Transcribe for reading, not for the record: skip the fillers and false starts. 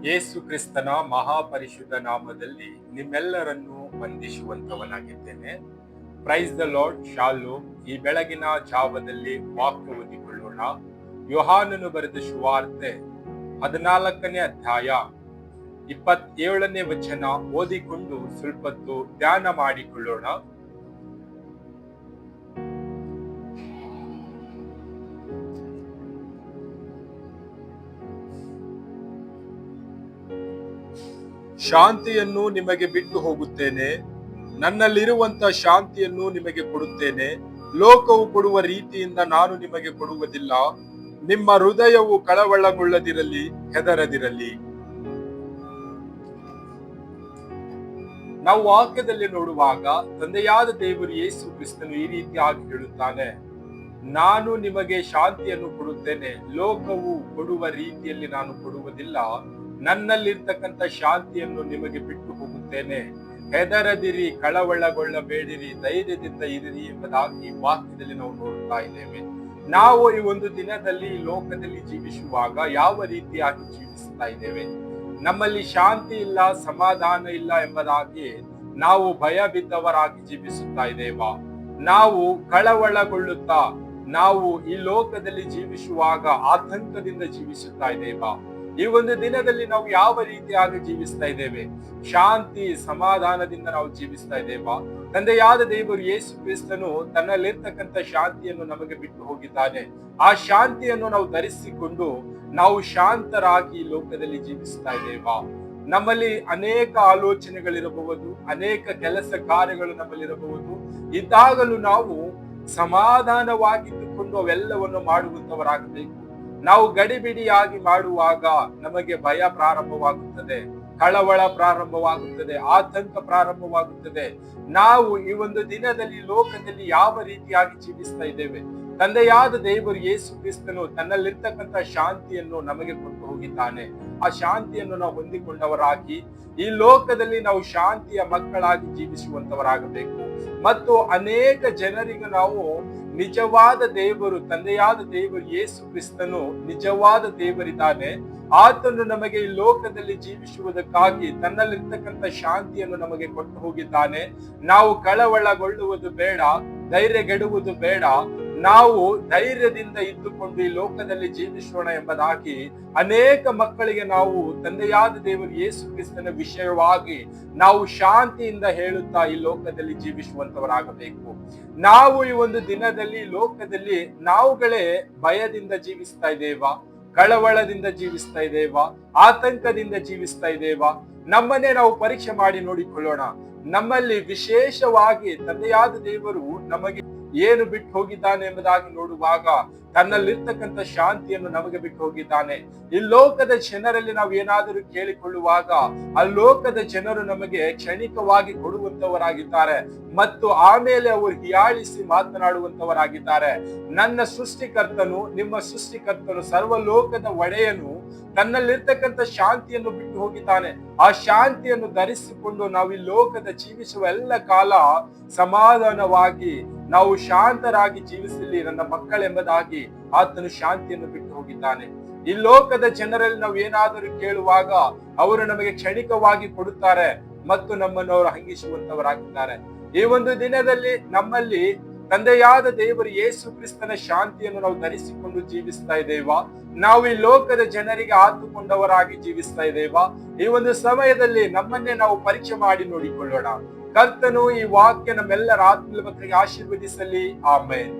ಯೇಸು ಕ್ರಿಸ್ತನ ಮಹಾಪರಿಶುದ್ಧ ನಾಮದಲ್ಲಿ ನಿಮ್ಮೆಲ್ಲರನ್ನೂ ವಂದಿಸುವಂತವನಾಗಿದ್ದೇನೆ. Praise the lord. ಶಾಲೋಮ್. ಈ ಬೆಳಗಿನ ಜಾವದಲ್ಲಿ ವಾಕ್ಯ ಓದಿಕೊಳ್ಳೋಣ. ಯೋಹಾನನು ಬರೆದ ಸುವಾರ್ತೆ 14ನೇ ಅಧ್ಯಾಯ 27ನೇ ವಚನ ಓದಿಕೊಂಡು ಸ್ವಲ್ಪತ್ತು ಧ್ಯಾನ ಮಾಡಿಕೊಳ್ಳೋಣ. ಶಾಂತಿಯನ್ನು ನಿಮಗೆ ಬಿಟ್ಟು ಹೋಗುತ್ತೇನೆ, ನನ್ನಲ್ಲಿರುವಂತ ಶಾಂತಿಯನ್ನು ನಿಮಗೆ ಕೊಡುತ್ತೇನೆ. ಲೋಕವು ಕೊಡುವ ರೀತಿಯಿಂದ ನಾನು ನಿಮಗೆ ಕೊಡುವುದಿಲ್ಲ. ನಿಮ್ಮ ಹೃದಯವು ಕಳವಳಗೊಳ್ಳದಿರಲಿ, ಹೆದರದಿರಲಿ. ನಾವು ವಾಕ್ಯದಲ್ಲಿ ನೋಡುವಾಗ ತಂದೆಯಾದ ದೇವರು ಯೇಸು ಕ್ರಿಸ್ತನು ಈ ರೀತಿಯಾಗಿ ಹೇಳುತ್ತಾನೆ, ನಾನು ನಿಮಗೆ ಶಾಂತಿಯನ್ನು ಕೊಡುತ್ತೇನೆ, ಲೋಕವು ಕೊಡುವ ರೀತಿಯಲ್ಲಿ ನಾನು ಕೊಡುವುದಿಲ್ಲ. ನನ್ನಲ್ಲಿರ್ತಕ್ಕಂಥ ಶಾಂತಿಯನ್ನು ನಿಮಗೆ ಬಿಟ್ಟು ಹೋಗುತ್ತೇನೆ. ಹೆದರದಿರಿ, ಕಳವಳಗೊಳ್ಳಬೇಡಿರಿ, ಧೈರ್ಯದಿಂದ ಇರಿರಿ ಎಂಬುದಾಗಿ ವಾಕ್ಯದಲ್ಲಿ ನಾವು ನೋಡುತ್ತಾ ಇದ್ದೇವೆ. ನಾವು ಈ ಒಂದು ದಿನದಲ್ಲಿ ಈ ಲೋಕದಲ್ಲಿ ಜೀವಿಸುವಾಗ ಯಾವ ರೀತಿಯಾಗಿ ಜೀವಿಸ್ತಾ ಇದ್ದೇವೆ? ನಮ್ಮಲ್ಲಿ ಶಾಂತಿ ಇಲ್ಲ, ಸಮಾಧಾನ ಇಲ್ಲ ಎಂಬುದಾಗಿ ನಾವು ಭಯ ಬಿದ್ದವರಾಗಿ ಜೀವಿಸುತ್ತಾ ಇದ್ದೇವಾ? ನಾವು ಕಳವಳಗೊಳ್ಳುತ್ತಾ ನಾವು ಈ ಲೋಕದಲ್ಲಿ ಜೀವಿಸುವಾಗ ಆತಂಕದಿಂದ ಜೀವಿಸುತ್ತಾ ಇದ್ದೇವಾ? ಈ ಒಂದು ದಿನದಲ್ಲಿ ನಾವು ಯಾವ ರೀತಿಯಾಗಿ ಜೀವಿಸ್ತಾ ಇದ್ದೇವೆ? ಶಾಂತಿ ಸಮಾಧಾನದಿಂದ ನಾವು ಜೀವಿಸ್ತಾ ಇದ್ದೇವಾ? ತಂದೆಯಾದ ದೇವರು ಯೇಸು ಕ್ರಿಸ್ತನು ತನ್ನಲ್ಲಿರ್ತಕ್ಕಂಥ ಶಾಂತಿಯನ್ನು ನಮಗೆ ಬಿಟ್ಟು ಹೋಗಿದ್ದಾನೆ. ಆ ಶಾಂತಿಯನ್ನು ನಾವು ಧರಿಸಿಕೊಂಡು ನಾವು ಶಾಂತರಾಗಿ ಈ ಲೋಕದಲ್ಲಿ ಜೀವಿಸ್ತಾ ಇದ್ದೇವಾ? ನಮ್ಮಲ್ಲಿ ಅನೇಕ ಆಲೋಚನೆಗಳಿರಬಹುದು, ಅನೇಕ ಕೆಲಸ ಕಾರ್ಯಗಳು ನಮ್ಮಲ್ಲಿರಬಹುದು. ಇದ್ದಾಗಲೂ ನಾವು ಸಮಾಧಾನವಾಗಿದ್ದುಕೊಂಡು ಅವೆಲ್ಲವನ್ನು ಮಾಡುವಂತವರಾಗಬೇಕು. ನಾವು ಗಡಿಬಿಡಿಯಾಗಿ ಮಾಡುವಾಗ ನಮಗೆ ಭಯ ಪ್ರಾರಂಭವಾಗುತ್ತದೆ, ಕಳವಳ ಪ್ರಾರಂಭವಾಗುತ್ತದೆ, ಆತಂಕ ಪ್ರಾರಂಭವಾಗುತ್ತದೆ. ನಾವು ಈ ಒಂದು ದಿನದಲ್ಲಿ ಲೋಕದಲ್ಲಿ ಯಾವ ರೀತಿಯಾಗಿ ಜೀವಿಸ್ತಾ ಇದ್ದೇವೆ? ತಂದೆಯಾದ ದೇವರು ಯೇಸು ಕ್ರಿಸ್ತನು ತನ್ನಲ್ಲಿರ್ತಕ್ಕಂಥ ಶಾಂತಿಯನ್ನು ನಮಗೆ ಕೊಟ್ಟು ಹೋಗಿದ್ದಾನೆ. ಆ ಶಾಂತಿಯನ್ನು ನಾವು ಹೊಂದಿಕೊಂಡವರಾಗಿ ಈ ಲೋಕದಲ್ಲಿ ನಾವು ಶಾಂತಿಯ ಮಕ್ಕಳಾಗಿ ಜೀವಿಸುವಂತವರಾಗಬೇಕು. ಮತ್ತು ಅನೇಕ ಜನರಿಗೆ ನಾವು ನಿಜವಾದ ದೇವರು, ತಂದೆಯಾದ ದೇವರು ಯೇಸು ಕ್ರಿಸ್ತನು ನಿಜವಾದ ದೇವರಿದ್ದಾನೆ. ಆತನು ನಮಗೆ ಈ ಲೋಕದಲ್ಲಿ ಜೀವಿಸುವುದಕ್ಕಾಗಿ ತನ್ನಲ್ಲಿರ್ತಕ್ಕಂಥ ಶಾಂತಿಯನ್ನು ನಮಗೆ ಕೊಟ್ಟು ಹೋಗಿದ್ದಾನೆ. ನಾವು ಕಳವಳಗೊಳ್ಳುವುದು ಬೇಡ, ಧೈರ್ಯಗೆಡುವುದು ಬೇಡ. ನಾವು ಧೈರ್ಯದಿಂದ ಇದ್ದುಕೊಂಡು ಈ ಲೋಕದಲ್ಲಿ ಜೀವಿಸೋಣ ಎಂಬುದಾಗಿ ಅನೇಕ ಮಕ್ಕಳಿಗೆ ನಾವು ತಂದೆಯಾದ ದೇವರು ಯೇಸು ಕ್ರಿಸ್ತನ ವಿಷಯವಾಗಿ ನಾವು ಶಾಂತಿಯಿಂದ ಹೇಳುತ್ತಾ ಈ ಲೋಕದಲ್ಲಿ ಜೀವಿಸುವಂತವರಾಗಬೇಕು. ನಾವು ಈ ಒಂದು ದಿನದಲ್ಲಿ ಲೋಕದಲ್ಲಿ ನಾವುಗಳೇ ಭಯದಿಂದ ಜೀವಿಸ್ತಾ ಇದ್ದೇವಾ? ಕಳವಳದಿಂದ ಜೀವಿಸ್ತಾ ಇದ್ದೇವಾ? ಆತಂಕದಿಂದ ಜೀವಿಸ್ತಾ ಇದ್ದೇವಾ? ನಮ್ಮನ್ನೇ ನಾವು ಪರೀಕ್ಷೆ ಮಾಡಿ ನೋಡಿಕೊಳ್ಳೋಣ. ನಮ್ಮಲ್ಲಿ ವಿಶೇಷವಾಗಿ ತಂದೆಯಾದ ದೇವರು ನಮಗೆ ಏನು ಬಿಟ್ಟು ಹೋಗಿದ್ದಾನೆ ಎಂಬುದಾಗಿ ನೋಡುವಾಗ ತನ್ನಲ್ಲಿರ್ತಕ್ಕಂಥ ಶಾಂತಿಯನ್ನು ನಮಗೆ ಬಿಟ್ಟು ಹೋಗಿದ್ದಾನೆ. ಈ ಲೋಕದ ಜನರಲ್ಲಿ ನಾವು ಏನಾದರೂ ಕೇಳಿಕೊಳ್ಳುವಾಗ ಆ ಲೋಕದ ಜನರು ನಮಗೆ ಕ್ಷಣಿಕವಾಗಿ ಕೊಡುವಂತವರಾಗಿದ್ದಾರೆ ಮತ್ತು ಆಮೇಲೆ ಅವರು ಹಿಯಾಳಿಸಿ ಮಾತನಾಡುವಂತವರಾಗಿದ್ದಾರೆ. ನನ್ನ ಸೃಷ್ಟಿಕರ್ತನು, ನಿಮ್ಮ ಸೃಷ್ಟಿಕರ್ತನು, ಸರ್ವಲೋಕದ ಒಡೆಯನು ತನ್ನಲ್ಲಿರ್ತಕ್ಕಂಥ ಶಾಂತಿಯನ್ನು ಬಿಟ್ಟು ಹೋಗಿದ್ದಾನೆ. ಆ ಶಾಂತಿಯನ್ನು ಧರಿಸಿಕೊಂಡು ನಾವು ಈ ಲೋಕದ ಜೀವಿಸುವ ಎಲ್ಲ ಕಾಲ ಸಮಾಧಾನವಾಗಿ ನಾವು ಶಾಂತರಾಗಿ ಜೀವಿಸಲಿ ನನ್ನ ಮಕ್ಕಳೆಂಬುದಾಗಿ ಆತನು ಶಾಂತಿಯನ್ನು ಬಿಟ್ಟು ಹೋಗಿದ್ದಾನೆ. ಈ ಲೋಕದ ಜನರಲ್ಲಿ ನಾವು ಏನಾದರೂ ಕೇಳುವಾಗ ಅವರು ನಮಗೆ ಕ್ಷಣಿಕವಾಗಿ ಕೊಡುತ್ತಾರೆ ಮತ್ತು ನಮ್ಮನ್ನು ಅವರು ಹಂಗಿಸುವಂತವರಾಗಿದ್ದಾರೆ. ಈ ಒಂದು ದಿನದಲ್ಲಿ ನಮ್ಮಲ್ಲಿ ತಂದೆಯಾದ ದೇವರು ಯೇಸು ಕ್ರಿಸ್ತನ ಶಾಂತಿಯನ್ನು ನಾವು ಧರಿಸಿಕೊಂಡು ಜೀವಿಸ್ತಾ ಇದ್ದೇವಾ? ನಾವು ಈ ಲೋಕದ ಜನರಿಗೆ ಆತುಕೊಂಡವರಾಗಿ ಜೀವಿಸ್ತಾ ಇದ್ದೇವಾ? ಈ ಒಂದು ಸಮಯದಲ್ಲಿ ನಮ್ಮನ್ನೇ ನಾವು ಪರೀಕ್ಷೆ ಮಾಡಿ ನೋಡಿಕೊಳ್ಳೋಣ. ಕರ್ತನು ಈ ವಾಕ್ಯ ನಮ್ಮೆಲ್ಲರ ಆತ್ಮೀಯ ಮಕ್ಕಳಿಗೆ ಆಶೀರ್ವದಿಸಲಿ. ಆಮೆನ್.